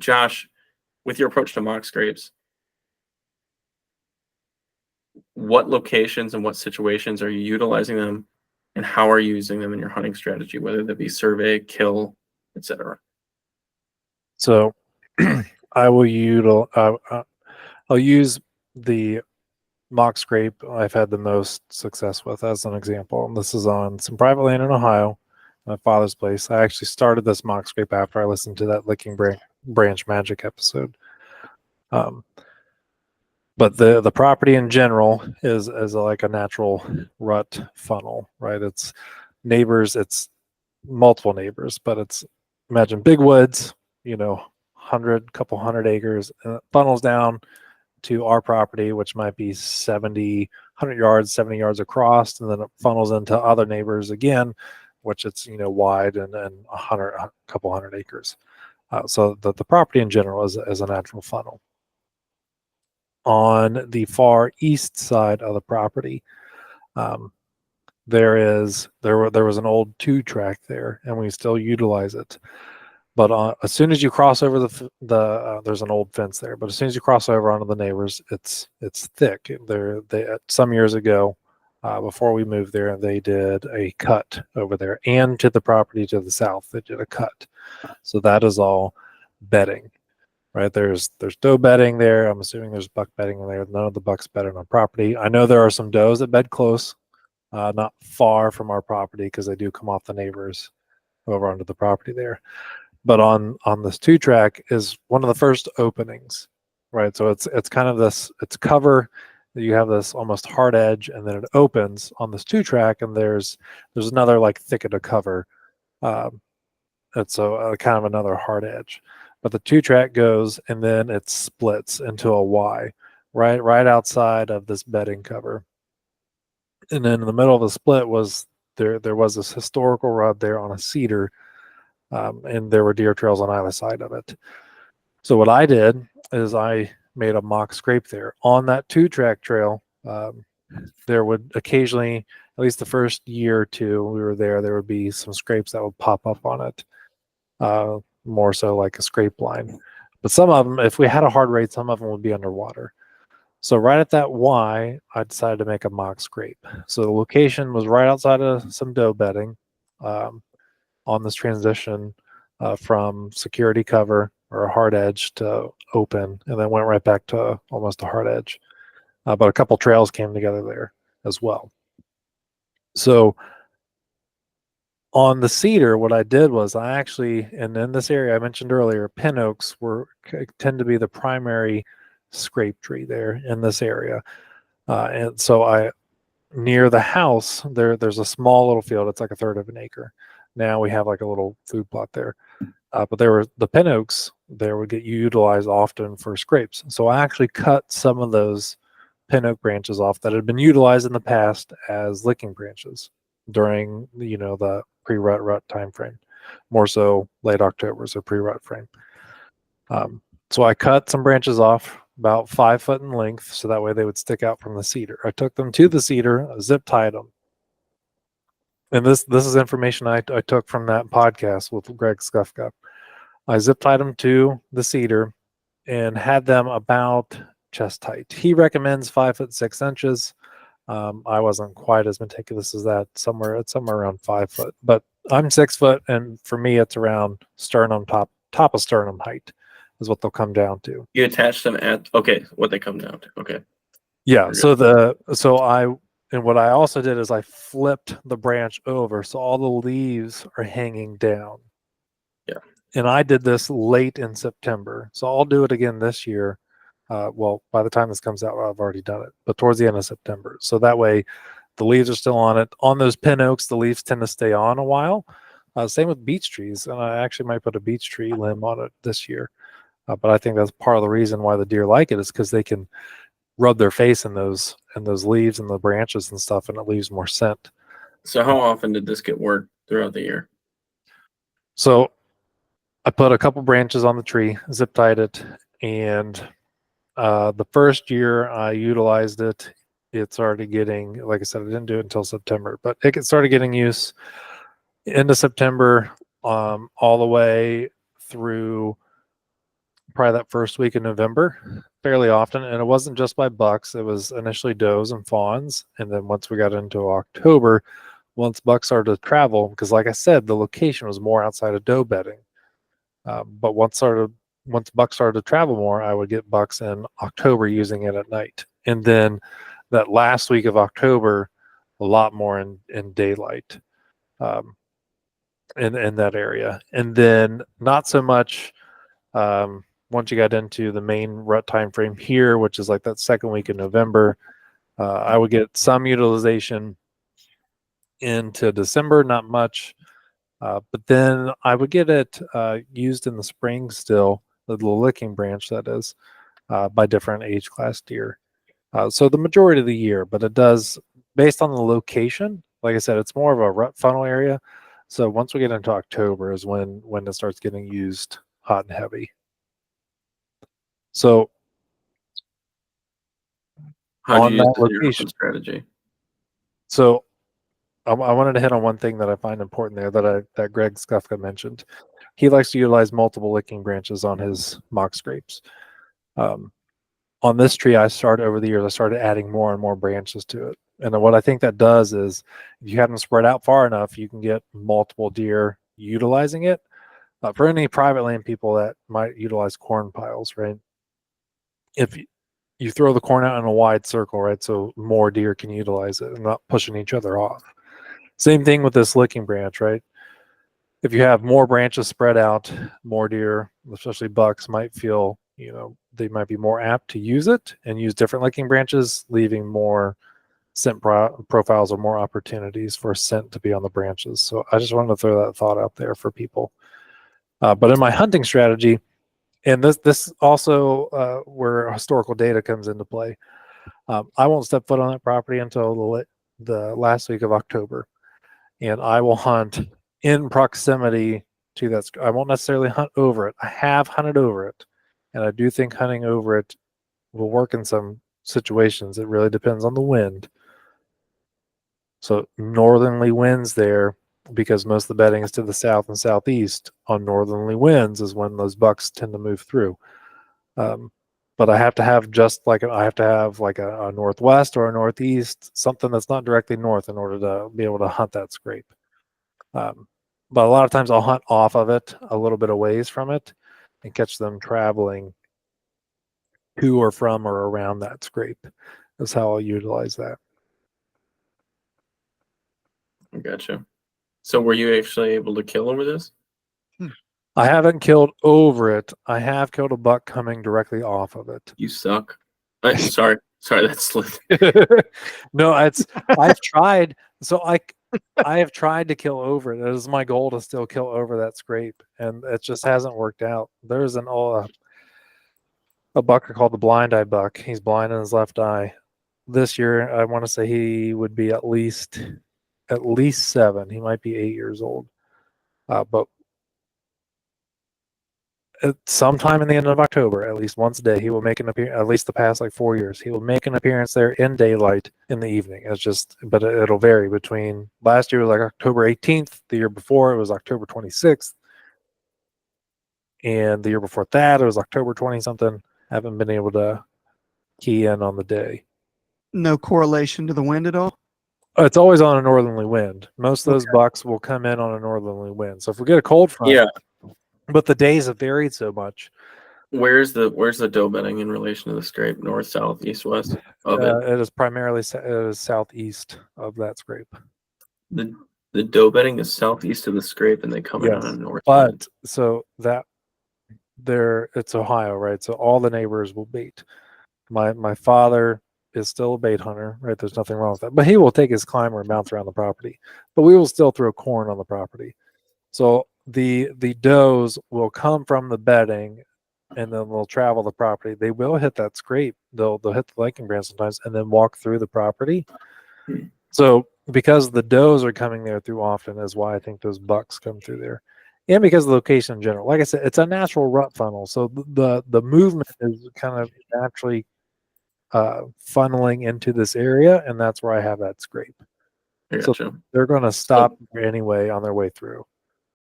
Josh, with your approach to mock scrapes, what locations and what situations are you utilizing them, and how are you using them in your hunting strategy, whether that be survey, kill, etc.? So I'll use the mock scrape I've had the most success with as an example. And this is on some private land in Ohio, my father's place. I actually started this mock scrape after I listened to that Licking Branch Magic episode. But the property in general is like a natural rut funnel, right? It's neighbors, it's multiple neighbors, but it's, imagine big woods, couple hundred acres, and it funnels down to our property, which might be 100 yards, 70 yards across, and then it funnels into other neighbors again, which it's wide and a couple hundred acres. So the property in general is a natural funnel. On the far east side of the property, there was an old 2-track there, and we still utilize it. But as soon as you cross over there's an old fence there. But as soon as you cross over onto the neighbors, it's thick. Some years ago, before we moved there, they did a cut over there, and to the property to the south, they did a cut. So that is all bedding. Right, there's doe bedding there. I'm assuming there's buck bedding in there. None of the bucks bedded on property. I know there are some does that bed close, not far from our property, because they do come off the neighbors over onto the property there. But on this 2-track is one of the first openings, right? So it's kind of it's cover. You have this almost hard edge, and then it opens on this 2-track, and there's another like thicket of cover. It's kind of another hard edge. But the 2-track goes, and then it splits into a Y, right outside of this bedding cover. And then in the middle of the split was there was this historical rut there on a cedar, and there were deer trails on either side of it. So what I did is I made a mock scrape there on that 2-track trail. There would occasionally, at least the first year or two we were there would be some scrapes that would pop up on it. More so like a scrape line. But some of them, if we had a hard rate, some of them would be underwater. So right at that Y, I decided to make a mock scrape. So the location was right outside of some doe bedding, on this transition from security cover or a hard edge to open, and then went right back to almost a hard edge. But a couple trails came together there as well. So on the cedar, what I did was I actually, and in this area I mentioned earlier, pin oaks tend to be the primary scrape tree there in this area. And so near the house, there's a small little field. It's like a third of an acre. Now we have like a little food plot there. But there were the pin oaks there would get utilized often for scrapes. So I actually cut some of those pin oak branches off that had been utilized in the past as licking branches during the pre-rut time frame. More so late October, so pre-rut frame. So I cut some branches off about 5 foot in length, so that way they would stick out from the cedar. I took them to the cedar, zip tied them. And this is information I took from that podcast with Greg Scuffcup. I zip tied them to the cedar and had them about chest height. He recommends 5 foot 6 inches. I wasn't quite as meticulous as that. It's somewhere around 5 foot, but I'm 6 foot, and for me, it's around sternum, top of sternum height is what they'll come down to. You attach them what they come down to. Okay. Yeah. And what I also did is I flipped the branch over, so all the leaves are hanging down. Yeah. And I did this late in September, so I'll do it again this year. Well, by the time this comes out, I've already done it, but towards the end of September. So that way the leaves are still on it. On those pin oaks, the leaves tend to stay on a while. Same with beech trees. And I actually might put a beech tree limb on it this year. But I think that's part of the reason why the deer like it, is because they can rub their face in those leaves and the branches and stuff, and it leaves more scent. So how often did this get worked throughout the year? So I put a couple branches on the tree, zip tied it, and the first year I utilized it, it started getting, like I said, I didn't do it until September, but it started getting use into September, all the way through probably that first week in November fairly often. And it wasn't just by bucks, it was initially does and fawns. And then once we got into October, once bucks started to travel, because like I said, the location was more outside of doe bedding. But once bucks started to travel more, I would get bucks in October using it at night. And then that last week of October, a lot more in daylight in that area. And then not so much once you got into the main rut time frame here, which is like that second week in November. I would get some utilization into December, not much. But then I would get it used in the spring still, the little licking branch that is, by different age class deer. So the majority of the year, but it does, based on the location, like I said, it's more of a rut funnel area. So once we get into October is when it starts getting used hot and heavy. So How do on you use that this in your hunting location, strategy? so I wanted to hit on one thing that I find important there that Greg Skufka mentioned. He likes to utilize multiple licking branches on his mock scrapes. Um, on this tree, I started over the years, I started adding more and more branches to it. And what I think that does is if you have them spread out far enough, you can get multiple deer utilizing it. For any private land people that might utilize corn piles, right? If you throw the corn out in a wide circle, right? So more deer can utilize it and not pushing each other off. Same thing with this licking branch, right? If you have more branches spread out, more deer, especially bucks, might feel, they might be more apt to use it and use different licking branches, leaving more scent profiles or more opportunities for scent to be on the branches. So I just wanted to throw that thought out there for people. But in my hunting strategy, and this also where historical data comes into play, I won't step foot on that property until the last week of October, and I will hunt in proximity to that. I won't necessarily hunt over it. I have hunted over it, and I do think hunting over it will work in some situations. It really depends on the wind. So northerly winds there, because most of the bedding is to the south and southeast. On northerly winds is when those bucks tend to move through. Um, but I have to have a northwest or a northeast, something that's not directly north, in order to be able to hunt that scrape. But a lot of times I'll hunt off of it, a little bit of ways from it, and catch them traveling to or from or around that scrape. That's how I'll utilize that. I gotcha. So were you actually able to kill over this? I haven't killed over it. I have killed a buck coming directly off of it. You suck. Sorry, that's slid. No, I've tried. So I have tried to kill over it. It is my goal to still kill over that scrape, and it just hasn't worked out. There's a buck called the blind eye buck. He's blind in his left eye. This year, I want to say he would be at least 7. He might be 8 years old. But sometime in the end of October, at least once a day, he will make an appearance. At least the past like 4 years, he will make an appearance there in daylight in the evening. But it'll vary between. Last year was like October 18th. The year before it was October 26th, and the year before that it was October 20 something. Haven't been able to key in on the day. No correlation to the wind at all? It's always on a northerly wind. Most of those Okay. bucks will come in on a northerly wind. So if we get a cold front, Yeah. but the days have varied so much. Where's the doe bedding in relation to the scrape? North, south, east, west of it? It is primarily southeast of that scrape. The doe bedding is southeast of the scrape, and they come in on a north but wind. so that it's Ohio, right? So all the neighbors will bait. My father is still a bait hunter, right? There's nothing wrong with that, but he will take his climber and bounce around the property. But we will still throw corn on the property. So the does will come from the bedding, and then they'll travel the property. They will hit that scrape. They'll hit the licking branch sometimes, and then walk through the property. So because the does are coming there through often is why I think those bucks come through there. And because of the location in general. Like I said, it's a natural rut funnel. So the movement is kind of naturally funneling into this area, and that's where I have that scrape. I So gotcha. they're going to stop anyway on their way through.